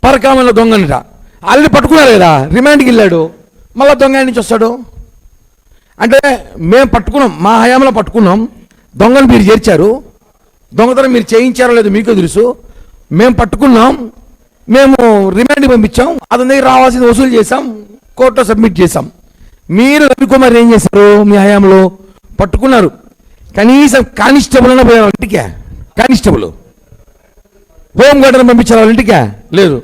పరకామలో దొంగనిట already పట్టుకున్నారు కదా, రిమాండ్కి వెళ్ళాడు, మళ్ళీ దొంగ నుంచి వస్తాడు అంటే మేము పట్టుకున్నాం, మా హయాంలో పట్టుకున్నాం, దొంగను మీరు చేర్చారు, దొంగతనం మీరు చేయించారో లేదో మీకు తెలుసు, మేము పట్టుకున్నాం, మేము రిమాండ్కి పంపించాం, అతని దగ్గర రావాల్సింది వసూలు చేసాం, కోర్టులో సబ్మిట్ చేసాం. మీరు రవికుమార్ ఏం చేశారు? మీ హయాంలో పట్టుకున్నారు, కనీసం కానిస్టేబుల్ అన్న పోయారు ఇంటికే, కానిస్టేబుల్ హోమ్ గార్డెన్ పంపించారు వాళ్ళ ఇంటికే లేదు.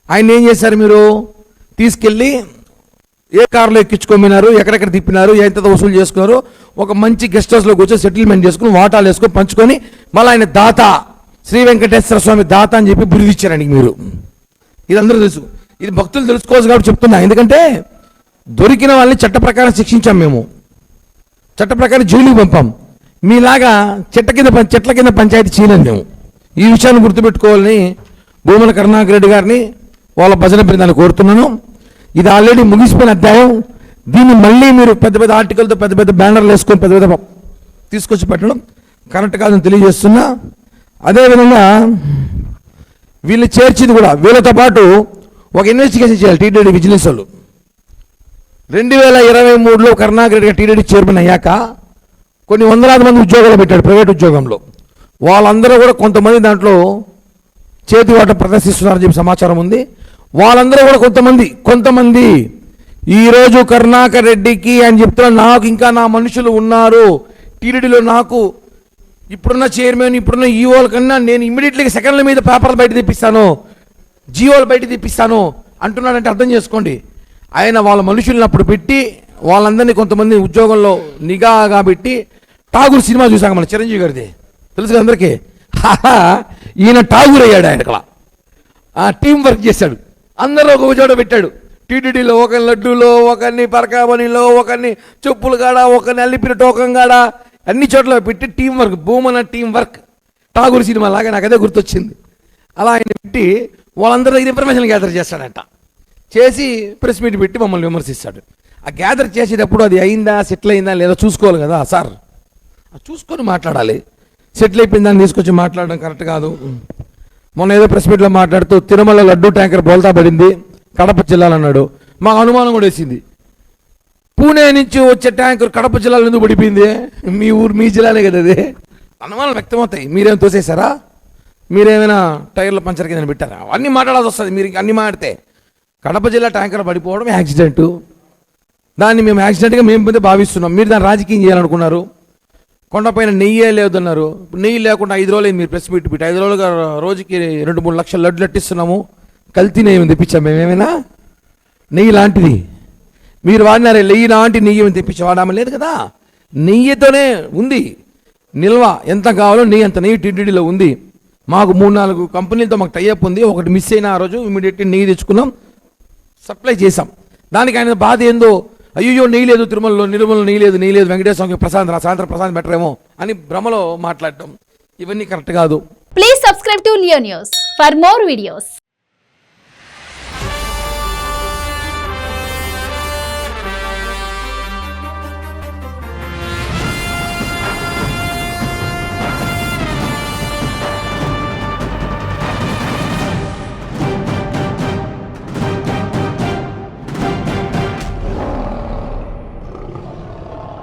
ఆయన ఏం చేశారు? మీరు తీసుకెళ్ళి ఏ కారులో ఎక్కించుకోమినారు, ఎక్కడెక్కడ తిప్పినారు, ఎంత వసూలు చేసుకున్నారు, ఒక మంచి గెస్ట్ హౌస్లో కూర్చొని సెటిల్మెంట్ చేసుకుని వాటాలు వేసుకొని పంచుకొని మళ్ళీ ఆయన దాత శ్రీ వెంకటేశ్వర స్వామి దాత అని చెప్పి బిరుదిచ్చారండి మీరు. ఇది అందరూ తెలుసు, ఇది భక్తులు తెలుసుకోవచ్చు కాబట్టి చెప్తున్నా. ఎందుకంటే దొరికిన వాళ్ళని చట్ట ప్రకారం శిక్షించాం, మేము చట్ట ప్రకారం జైలుకి పంపాం. మీలాగా చెట్ల కింద పంచాయతీ చేయలేం మేము. ఈ విషయాన్ని గుర్తుపెట్టుకోవాలని భూమన కరుణాకర్ రెడ్డి గారిని వాళ్ళ భజన బృందాన్ని కోరుతున్నాను. ఇది ఆల్రెడీ ముగిసిపోయిన అధ్యాయం, దీన్ని మళ్ళీ మీరు పెద్ద పెద్ద ఆర్టికల్తో పెద్ద పెద్ద బ్యానర్లు వేసుకొని పెద్ద పెద్ద తీసుకొచ్చి పెట్టడం కరెక్ట్ కాదని తెలియజేస్తున్నా. అదేవిధంగా వీళ్ళు చేర్చింది కూడా, వీళ్ళతో పాటు ఒక ఇన్వెస్టిగేషన్ చేయాలి టీటీడీ విజిలెన్స్ వాళ్ళు. 2023లో కరుణాకర్ రెడ్డి టీటీడీ చైర్మన్ అయ్యాక కొన్ని వందలాది మంది ఉద్యోగాలు పెట్టాడు ప్రైవేట్ ఉద్యోగంలో. వాళ్ళందరూ కూడా కొంతమంది దాంట్లో చేతివాట ప్రదర్శిస్తున్నారని చెప్పి సమాచారం ఉంది. వాళ్ళందరూ కూడా కొంతమంది ఈరోజు కరుణాకర్ రెడ్డికి అని చెప్తున్నా, నాకు ఇంకా నా మనుషులు ఉన్నారు టీటీడీలో, నాకు ఇప్పుడున్న చైర్మన్ ఇప్పుడున్న ఈఓల కన్నా నేను ఇమ్మీడియట్లీ సెకండ్ల మీద పేపర్లు బయట తెప్పిస్తాను, జియోలు బయట తెప్పిస్తాను అంటున్నాడంటే అర్థం చేసుకోండి. ఆయన వాళ్ళ మనుషుల్ని అప్పుడు పెట్టి వాళ్ళందరినీ కొంతమంది ఉద్యోగంలో నిఘాగా పెట్టి, ఠాగూర్ సినిమా చూసాక మన చిరంజీవి గారిది తెలుసు అందరికీ, ఈయన ఠాగూర్ అయ్యాడు. ఆయన అక్కడ టీం వర్క్ చేశాడు, అందరూ ఒక చోట పెట్టాడు. టీటీడీలో ఒకరిని లడ్డూలో, ఒకరిని పరకామణిలో, ఒకరిని చెప్పులు కాడ, ఒకరిని అల్లిపిన టోకం కాడ, అన్ని చోట్ల పెట్టి team work, Bhumana team work, Tagore cinema లాగా నాకు అదే గుర్తొచ్చింది. అలా ఆయన పెట్టి వాళ్ళందరూ దగ్గర ఇన్ఫర్మేషన్ గ్యాదర్ చేస్తాడంట, చేసి ప్రెస్ మీట్ పెట్టి మమ్మల్ని విమర్శిస్తాడు. ఆ గ్యాదర్ చేసేటప్పుడు అది అయిందా, సెటిల్ అయిందా లేదా చూసుకోవాలి కదా సార్, చూసుకొని మాట్లాడాలి. సెటిల్ అయిపోయిందా అని తీసుకొచ్చి మాట్లాడడం కరెక్ట్ కాదు. మొన్న ఏదో ప్రెస్ మీట్లో మాట్లాడుతూ తిరుమల లడ్డూ ట్యాంకర్ బోల్తా పడింది, కడప జిల్లాలో అన్నాడు. మాకు అనుమానం కూడా వేసింది, పూణే నుంచి వచ్చే ట్యాంకర్ కడప జిల్లాలో ఎందుకు పడిపోయింది? మీ ఊరు మీ జిల్లానే కదా అది. అనుమానాలు వ్యక్తమవుతాయి. మీరేం తోసేశారా? మీరేమైనా టైర్ల పంచర్ కింద పెట్టారా? అన్నీ మాట్లాడాల్సి వస్తుంది. మీరు అన్నీ మాట్లాడితే కడప జిల్లా ట్యాంకర్ పడిపోవడం యాక్సిడెంటు, దాన్ని మేము యాక్సిడెంట్గా మేము భావిస్తున్నాం. మీరు దాన్ని రాజకీయం చేయాలనుకున్నారు. కొండపైన నెయ్యే లేదన్నారు. నెయ్యి లేకుండా 5 రోజులు మీరు ప్రెస్ మీట్ పెట్టి 5 రోజులుగా రోజుకి 2-3 లక్షల లడ్లు అట్టిస్తున్నాము. కల్తీ నెయ్యి తెప్పించాం మేమేమైనా? నెయ్యి లాంటిది మీరు వాడినారే, నెయ్యి లాంటి నెయ్యి తెప్పించి వాడామని లేదు కదా. నెయ్యితోనే ఉంది నిల్వ, ఎంత కావాలో నెయ్యి అంత నెయ్యి టీటీడీలో ఉంది. మాకు 3-4 కంపెనీలతో మాకు టైఅప్ ఉంది. ఒకటి మిస్ అయిన ఆ రోజు ఇమీడియట్లీ నెయ్యి తెచ్చుకున్నాం, సప్లై చేసాం. దానికి ఆయన బాధ ఏందో, అయ్యో నెయ్యి లేదు తిరుమలలో, నిర్మలలో నెయ్యి లేదు, వెంకటేశ్వర స్వామికి సాయంత్రం ప్రసాదం బెటర్ ఏమో అని భ్రమలో మాట్లాడటం, ఇవన్నీ కరెక్ట్ కాదు. Please subscribe to Leo news for more videos.